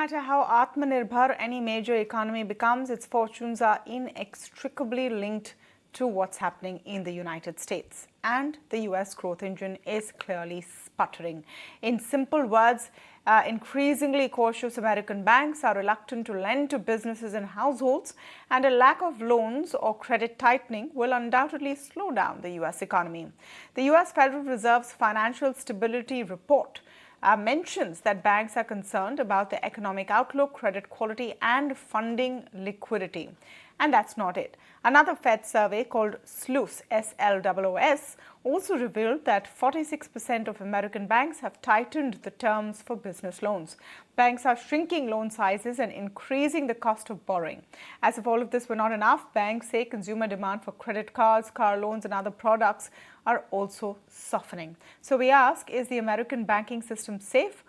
No matter how Atmanirbhar any major economy becomes, its fortunes are inextricably linked to what's happening in the United States. And the US growth engine is clearly sputtering. In simple words, increasingly cautious American banks are reluctant to lend to businesses and households, and a lack of loans or credit tightening will undoubtedly slow down the US economy. The US Federal Reserve's Financial Stability Report mentions that banks are concerned about the economic outlook, credit quality, and funding liquidity. And that's not it. Another Fed survey called SLOOS, SLOOS, also revealed that 46% of American banks have tightened the terms for business loans. Banks are shrinking loan sizes and increasing the cost of borrowing. As if all of this were not enough, banks say consumer demand for credit cards, car loans, and other products are also softening. So we ask, is the American banking system safe?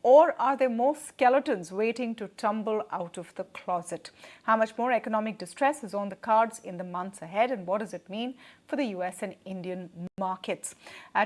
Or are there more skeletons waiting to tumble out of the closet? How much more economic distress is on the cards in the months ahead, and what does it mean for the US and Indian markets?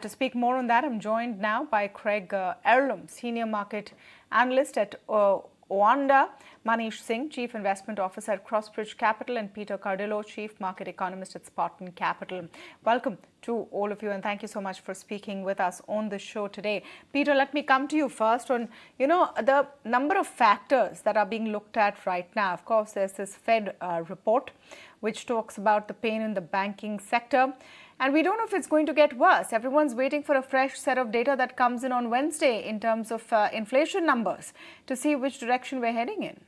To speak more on that, I'm joined now by Craig Erlam, Senior Market Analyst at OANDA, Manish Singh, Chief Investment Officer at Crossbridge Capital, and Peter Cardillo, Chief Market Economist at Spartan Capital. Welcome to all of you, and thank you so much for speaking with us on the show today. Peter, let me come to you first on, the number of factors that are being looked at right now. Of course, there's this Fed report which talks about the pain in the banking sector. And we don't know if it's going to get worse. Everyone's waiting for a fresh set of data that comes in on Wednesday in terms of inflation numbers to see which direction we're heading in.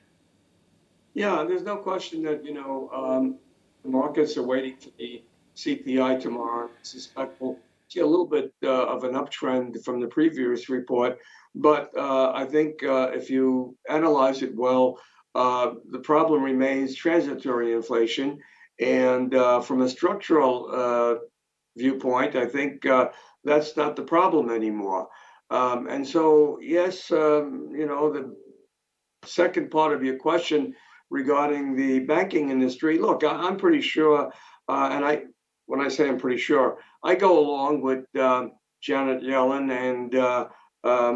Yeah, there's no question that, the markets are waiting for the CPI tomorrow. I suspect we'll see a little bit of an uptrend from the previous report. But I think if you analyze it well, the problem remains transitory inflation. And from a structural viewpoint, I think that's not the problem anymore. And so, yes, the second part of your question regarding the banking industry, look, I'm pretty sure, when I say I'm pretty sure, I go along with Janet Yellen and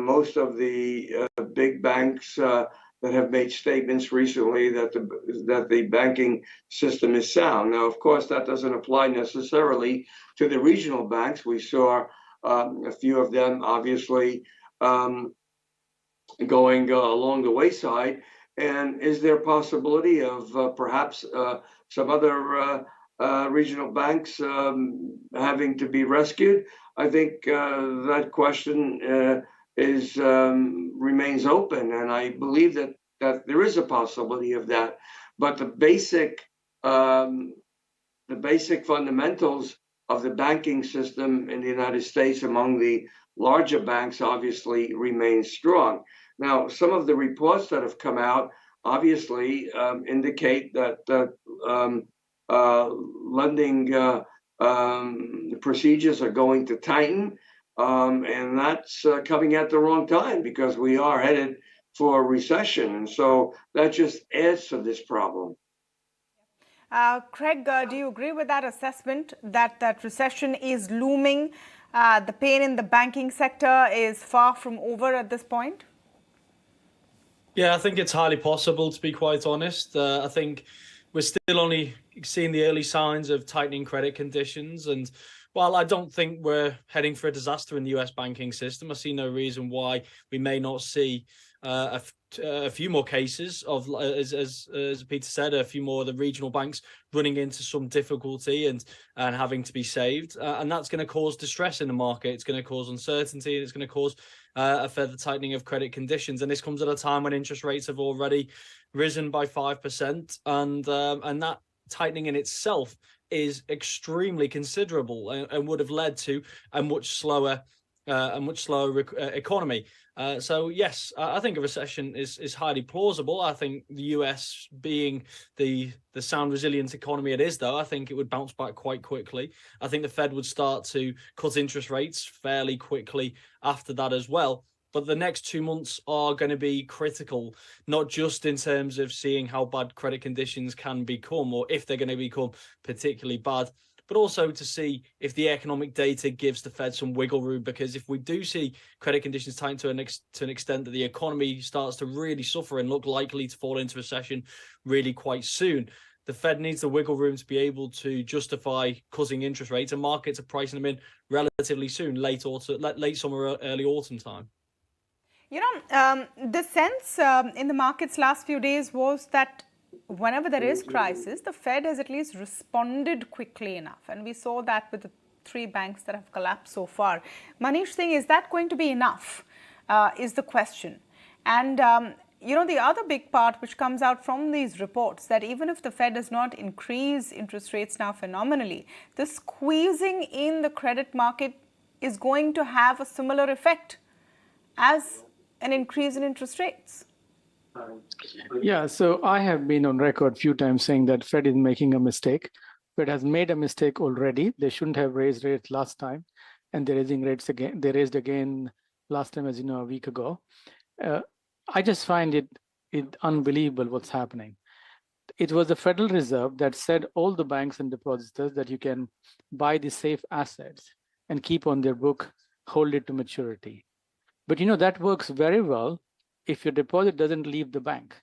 most of the big banks that have made statements recently that the banking system is sound. Now, of course, that doesn't apply necessarily to the regional banks. We saw a few of them, obviously, going along the wayside. And is there a possibility of perhaps some other regional banks having to be rescued? I think that question remains open, and I believe that there is a possibility of that. But the basic fundamentals of the banking system in the United States among the larger banks obviously remain strong. Now, some of the reports that have come out obviously indicate that lending procedures are going to tighten, and that's coming at the wrong time because we are headed for a recession. And so that just adds to this problem. Craig, do you agree with that assessment that recession is looming? The pain in the banking sector is far from over at this point? Yeah, I think it's highly possible, to be quite honest. I think we're still only seeing the early signs of tightening credit conditions. And while I don't think we're heading for a disaster in the US banking system, I see no reason why we may not see a few more cases of, as Peter said, a few more of the regional banks running into some difficulty and having to be saved. And that's going to cause distress in the market. It's going to cause uncertainty, and it's going to cause a further tightening of credit conditions. And this comes at a time when interest rates have already risen by 5%. And that tightening in itself is extremely considerable and would have led to a much slower economy. So yes, I think a recession is highly plausible. I think the US, being the sound, resilient economy it is, though, I think it would bounce back quite quickly. I think the Fed would start to cut interest rates fairly quickly after that as well. But the next 2 months are going to be critical, not just in terms of seeing how bad credit conditions can become, or if they're going to become particularly bad, but also to see if the economic data gives the Fed some wiggle room. Because if we do see credit conditions tighten to an extent that the economy starts to really suffer and look likely to fall into recession really quite soon, the Fed needs the wiggle room to be able to justify cutting interest rates, and markets are pricing them in relatively soon, late summer, early autumn time. You know, the sense in the markets last few days was that whenever there is crisis, the Fed has at least responded quickly enough. And we saw that with the 3 banks that have collapsed so far. Manish Singh, is that going to be enough is the question. And, you know, the other big part which comes out from these reports that even if the Fed does not increase interest rates now phenomenally, the squeezing in the credit market is going to have a similar effect as an increase in interest rates. Yeah, so I have been on record a few times saying that Fed is making a mistake. Fed has made a mistake already. They shouldn't have raised rates last time, and they're raising rates again. They raised again last time, as you know, a week ago. I just find it unbelievable what's happening. It was the Federal Reserve that said all the banks and depositors that you can buy the safe assets and keep on their book, hold it to maturity. But you know, that works very well if your deposit doesn't leave the bank.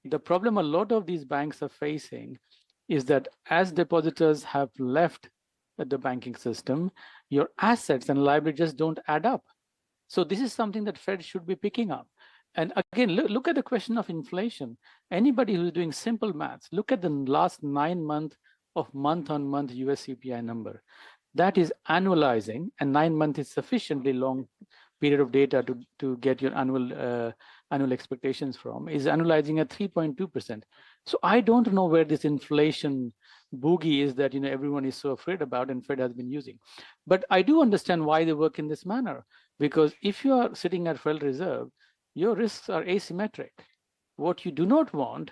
The problem a lot of these banks are facing is that as depositors have left the banking system, your assets and liabilities just don't add up. So this is something that Fed should be picking up. And again, look at the question of inflation. Anybody who's doing simple maths, look at the last 9 months of month-on-month US CPI number. That is annualizing, and 9 months is sufficiently long period of data to get your annual expectations from, is annualizing at 3.2%. So I don't know where this inflation boogie is that everyone is so afraid about and Fed has been using. But I do understand why they work in this manner, because if you are sitting at Federal Reserve, your risks are asymmetric. What you do not want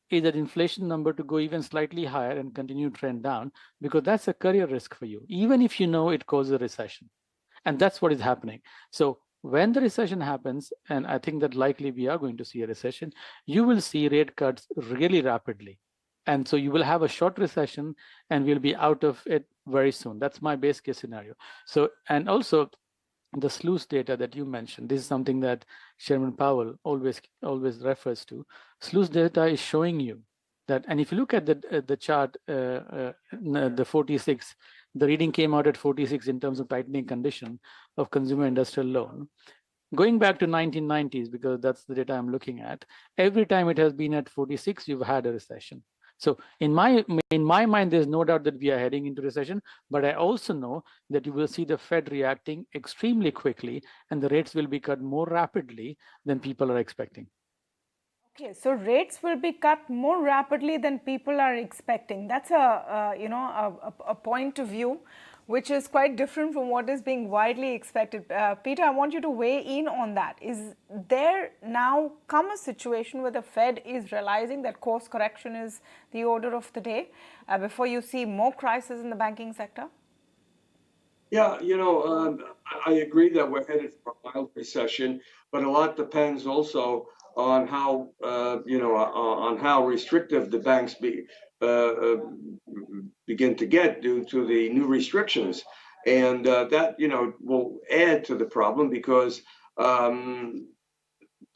is that inflation number to go even slightly higher and continue to trend down, because that's a career risk for you, even if you know it causes a recession. And that's what is happening. So when the recession happens, and I think that likely we are going to see a recession, you will see rate cuts really rapidly. And so you will have a short recession and we'll be out of it very soon. That's my base case scenario. So, and also the SLOOS data that you mentioned, this is something that Chairman Powell always refers to. SLOOS data is showing you that, and if you look at the chart, the 46, the reading came out at 46 in terms of tightening condition of consumer industrial loan. Going back to 1990s, because that's the data I'm looking at, every time it has been at 46, you've had a recession. So in my mind, there's no doubt that we are heading into recession, but I also know that you will see the Fed reacting extremely quickly and the rates will be cut more rapidly than people are expecting. Okay, so rates will be cut more rapidly than people are expecting. That's a point of view which is quite different from what is being widely expected. Peter, I want you to weigh in on that. Is there now come a situation where the Fed is realizing that course correction is the order of the day before you see more crisis in the banking sector? Yeah, I agree that we're headed for a mild recession, but a lot depends also on how on how restrictive the banks begin to get due to the new restrictions, and that will add to the problem, because the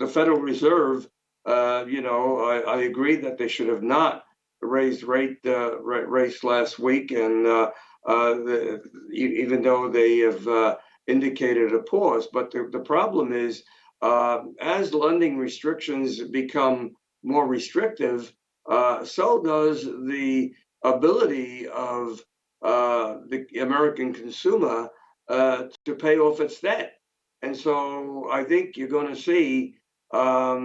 Federal Reserve, I agree that they should have not raised rates last week, and even though they have indicated a pause. But the problem is, as lending restrictions become more restrictive, so does the ability of the American consumer to pay off its debt. And so I think you're going to see a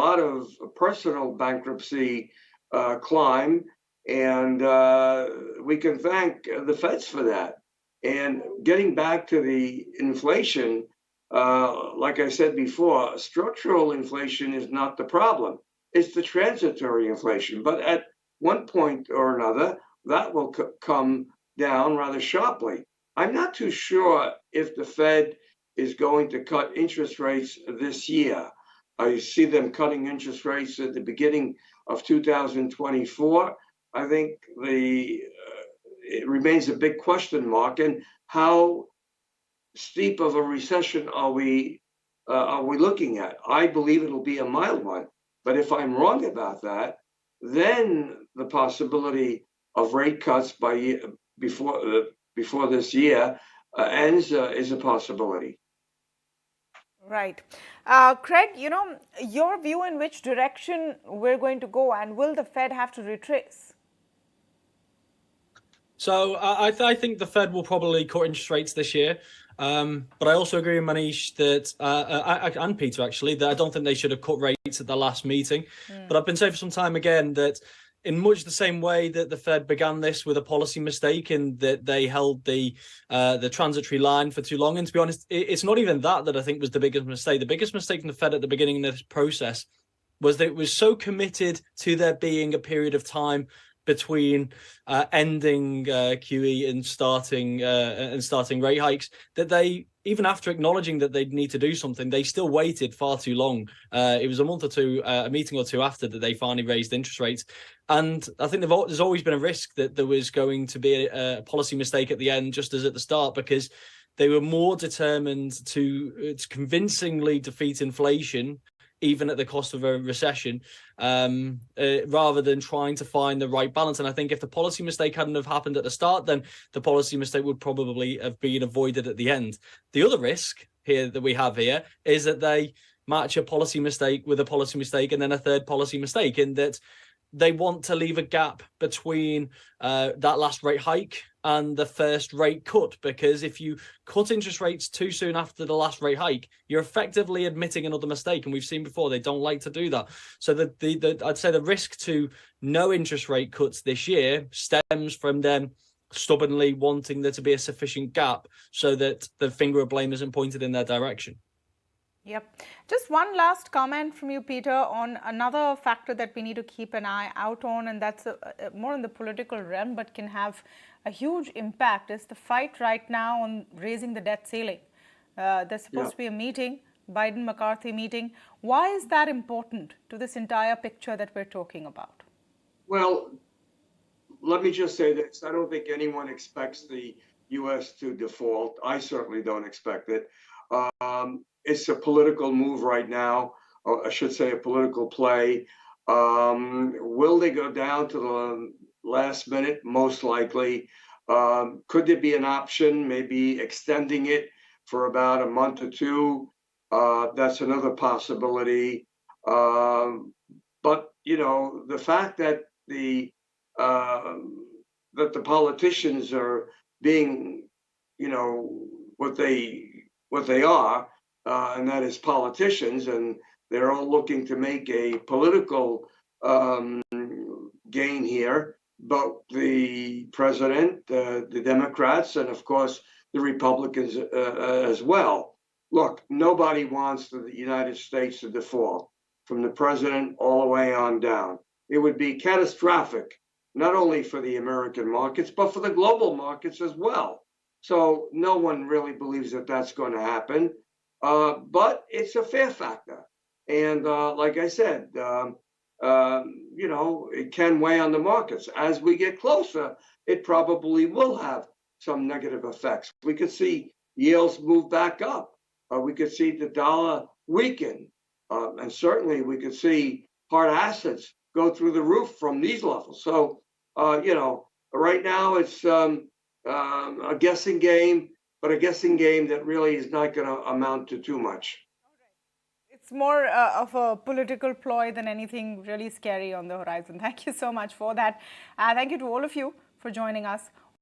lot of personal bankruptcy climb, and we can thank the Feds for that. And getting back to the inflation, like I said before, structural inflation is not the problem. It's the transitory inflation. But at one point or another, that will come down rather sharply. I'm not too sure if the Fed is going to cut interest rates this year. I see them cutting interest rates at the beginning of 2024. I think it remains a big question mark. And how steep of a recession are we looking at? I believe it'll be a mild one. But if I'm wrong about that, then the possibility of rate cuts before this year ends is a possibility. Right. Craig, your view in which direction we're going to go, and will the Fed have to retrace? So I think the Fed will probably cut interest rates this year. But I also agree with Manish that, and Peter actually, that I don't think they should have cut rates at the last meeting. But I've been saying for some time again that in much the same way that the Fed began this with a policy mistake in that they held the transitory line for too long. And to be honest, it's not even that I think was the biggest mistake. The biggest mistake from the Fed at the beginning of this process was that it was so committed to there being a period of time between ending QE and starting rate hikes that they, even after acknowledging that they'd need to do something, they still waited far too long. It was a month or two, a meeting or two after that they finally raised interest rates. And I think there's always been a risk that there was going to be a policy mistake at the end, just as at the start, because they were more determined to convincingly defeat inflation, even at the cost of a recession, rather than trying to find the right balance. And I think if the policy mistake hadn't have happened at the start, then the policy mistake would probably have been avoided at the end. The other risk here that we have here is that they match a policy mistake with a policy mistake and then a third policy mistake, in that they want to leave a gap between that last rate hike and the first rate cut, because if you cut interest rates too soon after the last rate hike, you're effectively admitting another mistake, and we've seen before they don't like to do that. So I'd say the risk to no interest rate cuts this year stems from them stubbornly wanting there to be a sufficient gap so that the finger of blame isn't pointed in their direction. Yep. Just one last comment from you, Peter, on another factor that we need to keep an eye out on, and that's more in the political realm, but can have a huge impact, is the fight right now on raising the debt ceiling. There's supposed to be a meeting, Biden-McCarthy meeting. Why is that important to this entire picture that we're talking about? Well, let me just say this. I don't think anyone expects the U.S. to default. I certainly don't expect it. It's a political move right now, or I should say a political play. Will they go down to the last minute? Most likely. Could there be an option, maybe extending it for about a month or two? That's another possibility. But the fact that the politicians are being, what they are, and that is politicians, and they're all looking to make a political gain here. But the president, the Democrats, and of course the Republicans as well. Look, nobody wants the United States to default, from the president all the way on down. It would be catastrophic, not only for the American markets, but for the global markets as well. So no one really believes that that's going to happen. But it's a fear factor. And like I said, it can weigh on the markets. As we get closer, it probably will have some negative effects. We could see yields move back up. We could see the dollar weaken. And certainly we could see hard assets go through the roof from these levels. So, right now it's a guessing game, but a guessing game that really is not going to amount to too much. It's more of a political ploy than anything really scary on the horizon. Thank you so much for that. Thank you to all of you for joining us